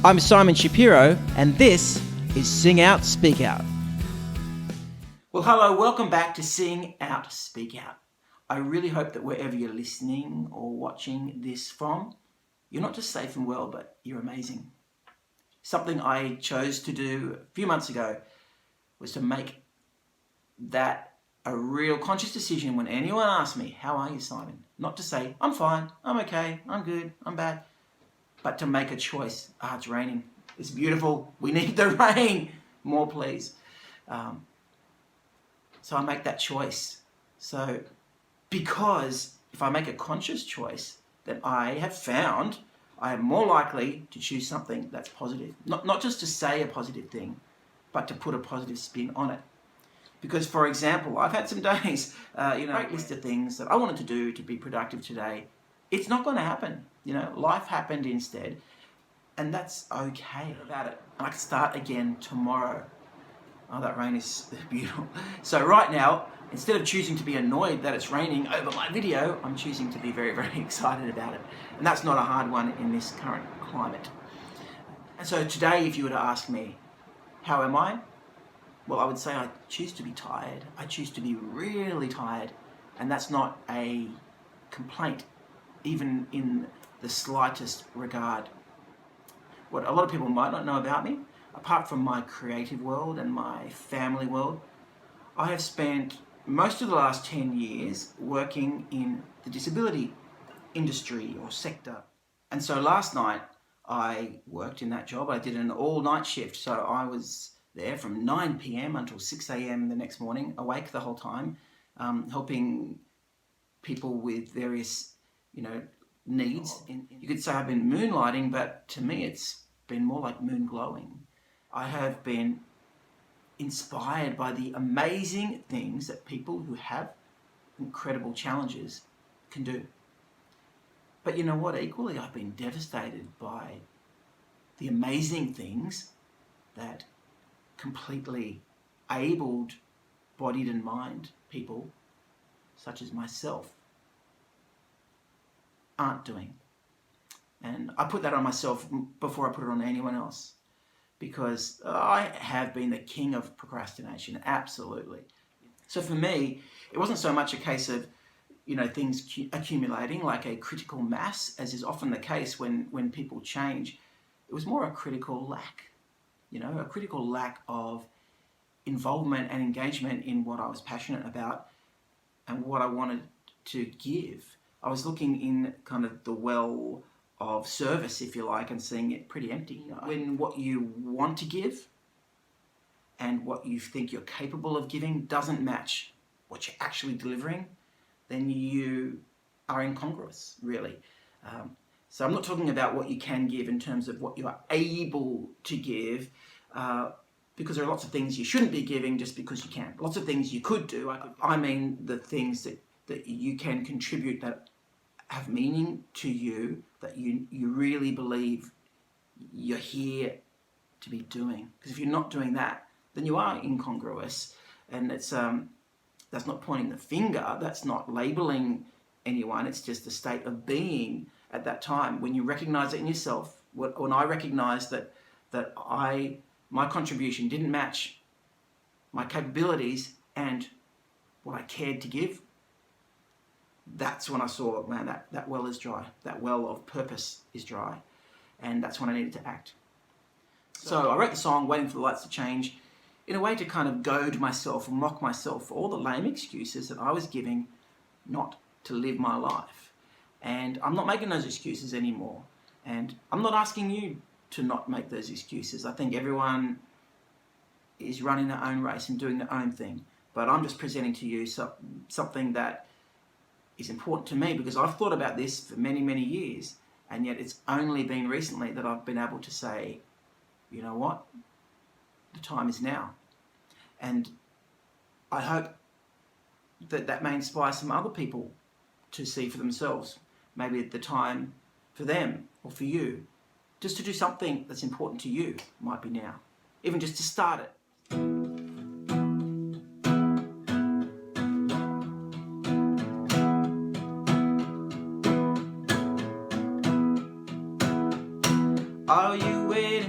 I'm Simon Shapiro, and this is SingOut, SpeakOut. Well, hello, welcome back to SingOut, SpeakOut. I really hope that wherever you're listening or watching this from, you're not just safe and well, but you're amazing. Something I chose to do a few months ago was to make that a real conscious decision when anyone asks me, how are you, Simon? Not to say, I'm fine, I'm okay, I'm good, I'm bad, but to make a choice. It's raining. It's beautiful. We need the rain. More, please. So I make that choice. So because if I make a conscious choice, then I have found I am more likely to choose something that's positive. Not just to say a positive thing, but to put a positive spin on it. Because, for example, I've had some days, great list of things that I wanted to do to be productive today. It's not going to happen. Life happened instead, and that's okay about it. And I can start again tomorrow. Oh, that rain is beautiful. So right now, instead of choosing to be annoyed that it's raining over my video, I'm choosing to be very, very excited about it. And that's not a hard one in this current climate. And so today, if you were to ask me, how am I? Well, I would say I choose to be tired. I choose to be really tired. And that's not a complaint, even in the slightest regard. What a lot of people might not know about me, apart from my creative world and my family world, I have spent most of the last 10 years working in the disability industry or sector. And so last night I worked in that job. I did an all-night shift. So I was there from 9 p.m. until 6 a.m. the next morning, awake the whole time, helping people with various, needs. You could say I've been moonlighting, but to me it's been more like moon glowing. I have been inspired by the amazing things that people who have incredible challenges can do. But you know what? Equally, I've been devastated by the amazing things that completely abled, bodied and mind people, such as myself, aren't doing. And I put that on myself before I put it on anyone else, because I have been the king of procrastination, absolutely. So for me, it wasn't so much a case of, things accumulating like a critical mass, as is often the case when people change. It was more a critical lack, a critical lack of involvement and engagement in what I was passionate about and what I wanted to give. I was looking in kind of the well of service, if you like, and seeing it pretty empty. When what you want to give and what you think you're capable of giving doesn't match what you're actually delivering, then you are incongruous, really. So I'm not talking about what you can give in terms of what you are able to give, because there are lots of things you shouldn't be giving just because you can. Lots of things you could do. I mean the things that you can contribute that have meaning to you, that you really believe you're here to be doing. Because if you're not doing that, then you are incongruous, and it's that's not pointing the finger, that's not labeling anyone, it's just a state of being at that time. When you recognize it in yourself, when I recognized that my contribution didn't match my capabilities and what I cared to give, that's when I saw, man, that well is dry. That well of purpose is dry. And that's when I needed to act. So I wrote the song, Waiting for the Lights to Change, in a way to kind of goad myself and mock myself for all the lame excuses that I was giving not to live my life. And I'm not making those excuses anymore. And I'm not asking you to not make those excuses. I think everyone is running their own race and doing their own thing. But I'm just presenting to you something that is important to me, because I've thought about this for many, many years, and yet it's only been recently that I've been able to say, you know what, the time is now. And I hope that may inspire some other people to see for themselves, maybe the time for them or for you, just to do something that's important to you might be now, even just to start it. Are you waiting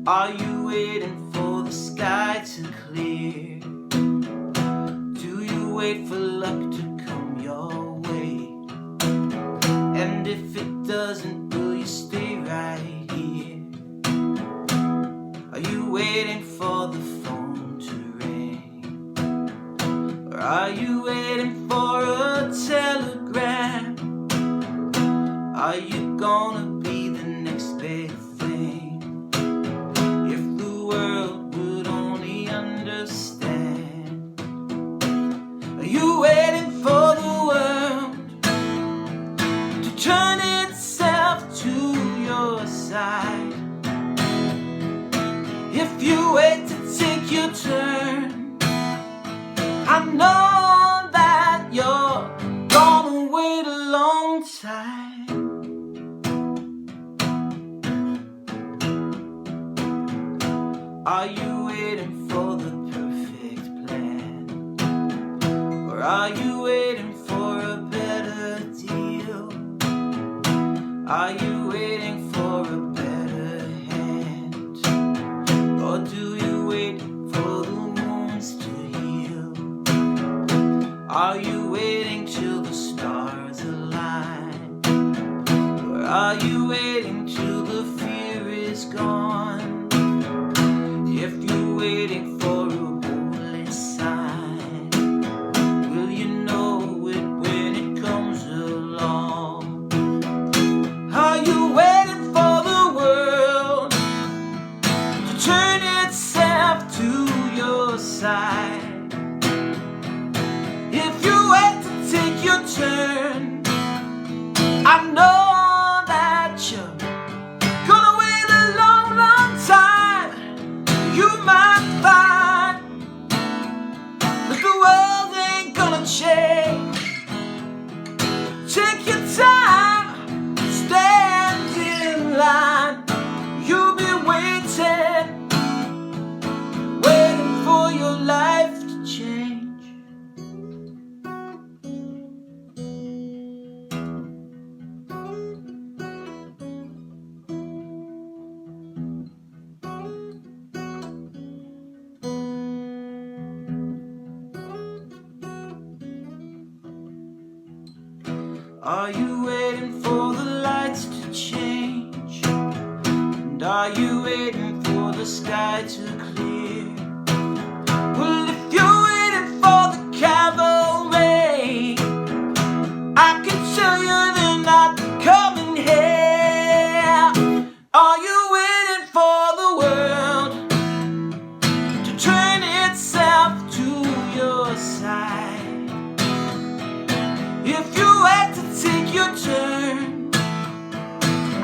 Are you waiting for the sky to clear? Do you wait for luck to come your way? And if it doesn't, will you stay right here? Are you waiting for the phone to ring? Or are you waiting for a telegram? Are you gonna be the next big thing? If the world would only understand. Are you waiting for the world to turn itself to your side? If you wait to take your turn, I know that you're gonna wait a long time. Are you waiting for the perfect plan? Or are you waiting for a better deal? Are you waiting for a better hand? Or do you wait for the wounds to heal? Are you waiting till the stars align? Or are you waiting till the fear is gone? If you're waiting for a holy sign, will you know it when it comes along? Are you waiting for the world to turn itself to your side? If you wait to take your turn, I know that you're gonna wait a long, long time. You might find that the world ain't gonna change. Take your time, stand in line. You'll be waiting for your life to change. Are you waiting for the lights to change? And are you waiting for the sky to clear? Well, if you're waiting for the cavalry, I can tell you they're not coming here. Are you waiting for the world to turn itself to your side? If you wait to take your turn,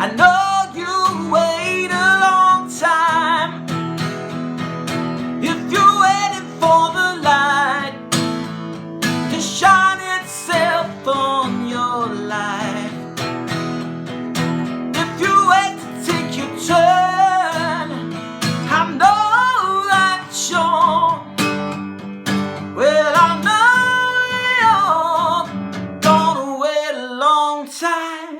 I know you'll wait a long time. If you're waiting for the light to shine itself on your life, if you wait to take your turn, I know that you're, well, I know time.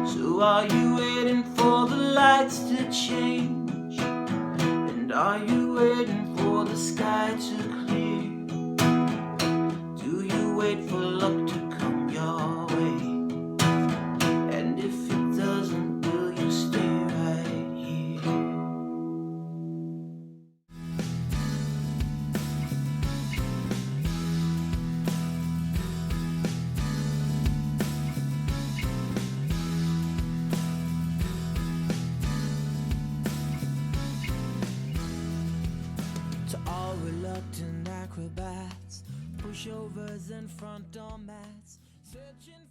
So are you waiting for the lights to change? And are you waiting for the sky to clear? Do you wait for luck to come your way? And if it doesn't, will you stay right here? Reluctant acrobats, pushovers and front door mats, searching